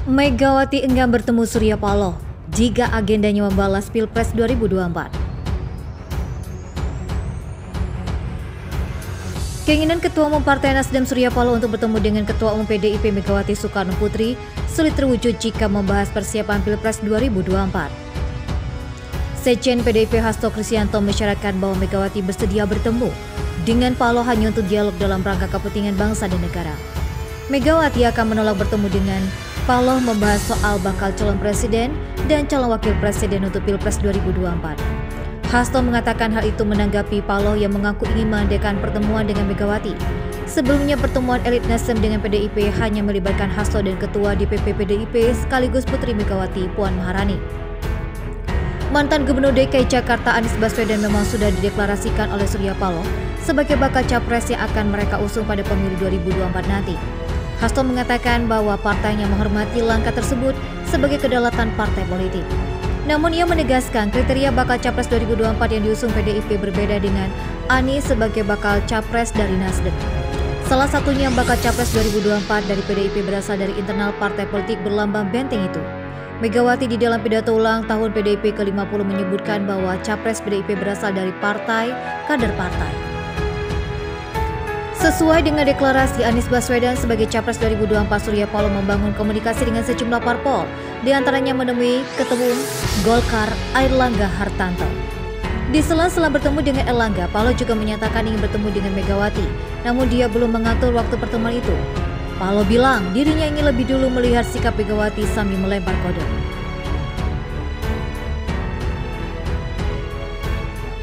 Megawati enggan bertemu Surya Paloh jika agendanya membalas Pilpres 2024. Keinginan Ketua Umum Partai Nasdem Surya Paloh untuk bertemu dengan Ketua Umum PDIP Megawati Soekarno Putri sulit terwujud jika membahas persiapan Pilpres 2024. Sekjen PDIP Hasto Kristianto mensyaratkan bahwa Megawati bersedia bertemu dengan Paloh hanya untuk dialog dalam rangka kepentingan bangsa dan negara. Megawati akan menolak bertemu dengan Paloh membahas soal bakal calon presiden dan calon wakil presiden untuk Pilpres 2024. Hasto mengatakan hal itu menanggapi Paloh yang mengaku ingin mengadakan pertemuan dengan Megawati. Sebelumnya pertemuan elit Nasdem dengan PDIP hanya melibatkan Hasto dan Ketua DPP PDIP sekaligus Putri Megawati Puan Maharani. Mantan Gubernur DKI Jakarta Anies Baswedan memang sudah dideklarasikan oleh Surya Paloh sebagai bakal capres yang akan mereka usung pada pemilu 2024 nanti. Hasto mengatakan bahwa partainya menghormati langkah tersebut sebagai kedaulatan partai politik. Namun ia menegaskan kriteria bakal capres 2024 yang diusung PDIP berbeda dengan Anies sebagai bakal capres dari Nasdem. Salah satunya bakal capres 2024 dari PDIP berasal dari internal partai politik berlambang benteng itu. Megawati di dalam pidato ulang tahun PDIP ke-50 menyebutkan bahwa capres PDIP berasal dari partai, kader partai. Sesuai dengan deklarasi Anies Baswedan sebagai Capres 2024, Surya Paloh membangun komunikasi dengan sejumlah parpol, di antaranya menemui Ketua Umum Golkar Airlangga Hartarto. Di sela-sela bertemu dengan Airlangga, Paloh juga menyatakan ingin bertemu dengan Megawati, namun dia belum mengatur waktu pertemuan itu. Paloh bilang dirinya ingin lebih dulu melihat sikap Megawati sambil melempar kode.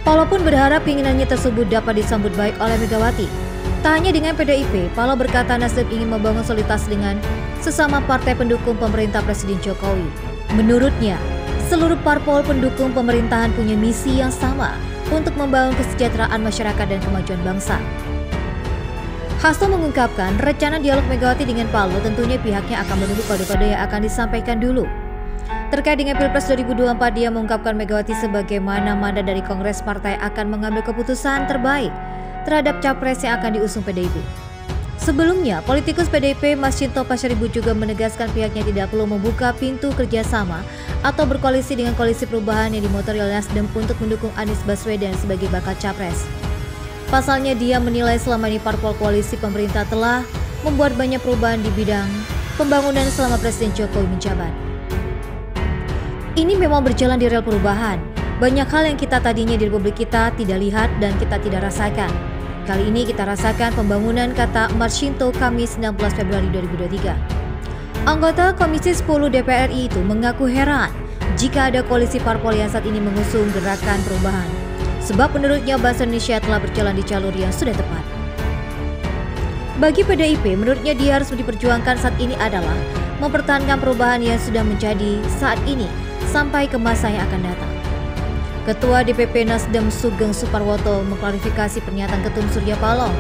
Paloh pun berharap keinginannya tersebut dapat disambut baik oleh Megawati. Tak hanya dengan PDIP, Paloh berkata Nasdem ingin membangun soliditas dengan sesama partai pendukung pemerintah Presiden Jokowi. Menurutnya, seluruh parpol pendukung pemerintahan punya misi yang sama untuk membangun kesejahteraan masyarakat dan kemajuan bangsa. Hasto mengungkapkan rencana dialog Megawati dengan Paloh tentunya pihaknya akan menunggu kode-kode yang akan disampaikan dulu. Terkait dengan Pilpres 2024, dia mengungkapkan Megawati sebagaimana mandat dari Kongres Partai akan mengambil keputusan terbaik terhadap capres yang akan diusung PDIP. Sebelumnya, politikus PDIP Masinton Pasaribu juga menegaskan pihaknya tidak perlu membuka pintu kerjasama atau berkoalisi dengan koalisi perubahan yang dimotori oleh Nasdem untuk mendukung Anies Baswedan sebagai bakal capres. Pasalnya, dia menilai selama ini parpol koalisi pemerintah telah membuat banyak perubahan di bidang pembangunan selama Presiden Jokowi menjabat. Ini memang berjalan di rel perubahan. Banyak hal yang kita tadinya di Republik kita tidak lihat dan kita tidak rasakan. Kali ini kita rasakan pembangunan, kata Masinton Kamis 16 Februari 2023. Anggota Komisi 10 DPR RI itu mengaku heran jika ada koalisi parpol yang saat ini mengusung gerakan perubahan. Sebab menurutnya bangsa Indonesia telah berjalan di jalur yang sudah tepat. Bagi PDIP, menurutnya dia harus diperjuangkan saat ini adalah mempertahankan perubahan yang sudah menjadi saat ini sampai ke masa yang akan datang. Ketua DPP Nasdem Sugeng Suparwoto mengklarifikasi pernyataan Ketum Surya Paloh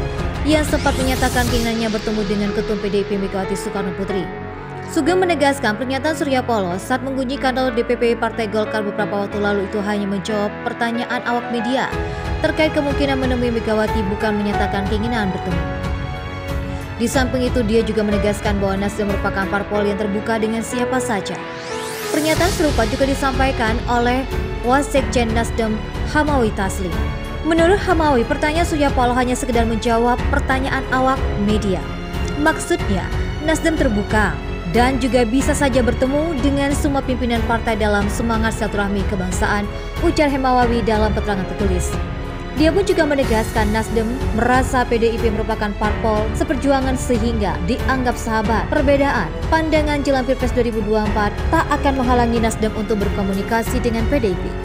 yang sempat menyatakan keinginannya bertemu dengan Ketum PDIP Megawati Soekarno Putri. Sugeng menegaskan pernyataan Surya Paloh saat mengunjungi kantor DPP Partai Golkar beberapa waktu lalu itu hanya menjawab pertanyaan awak media terkait kemungkinan menemui Megawati, bukan menyatakan keinginan bertemu. Di samping itu, dia juga menegaskan bahwa Nasdem merupakan parpol yang terbuka dengan siapa saja. Pernyataan serupa juga disampaikan oleh Wasekjen Nasdem Hamawi Taslim. Menurut Hamawi, pertanyaan Surya Paloh hanya sekedar menjawab pertanyaan awak media. Maksudnya, Nasdem terbuka dan juga bisa saja bertemu dengan semua pimpinan partai dalam semangat silaturahmi kebangsaan, ujar Hamawi dalam keterangan tertulis. Dia pun juga menegaskan Nasdem merasa PDIP merupakan parpol seperjuangan sehingga dianggap sahabat. Perbedaan pandangan jelang Pilpres 2024 tak akan menghalangi Nasdem untuk berkomunikasi dengan PDIP.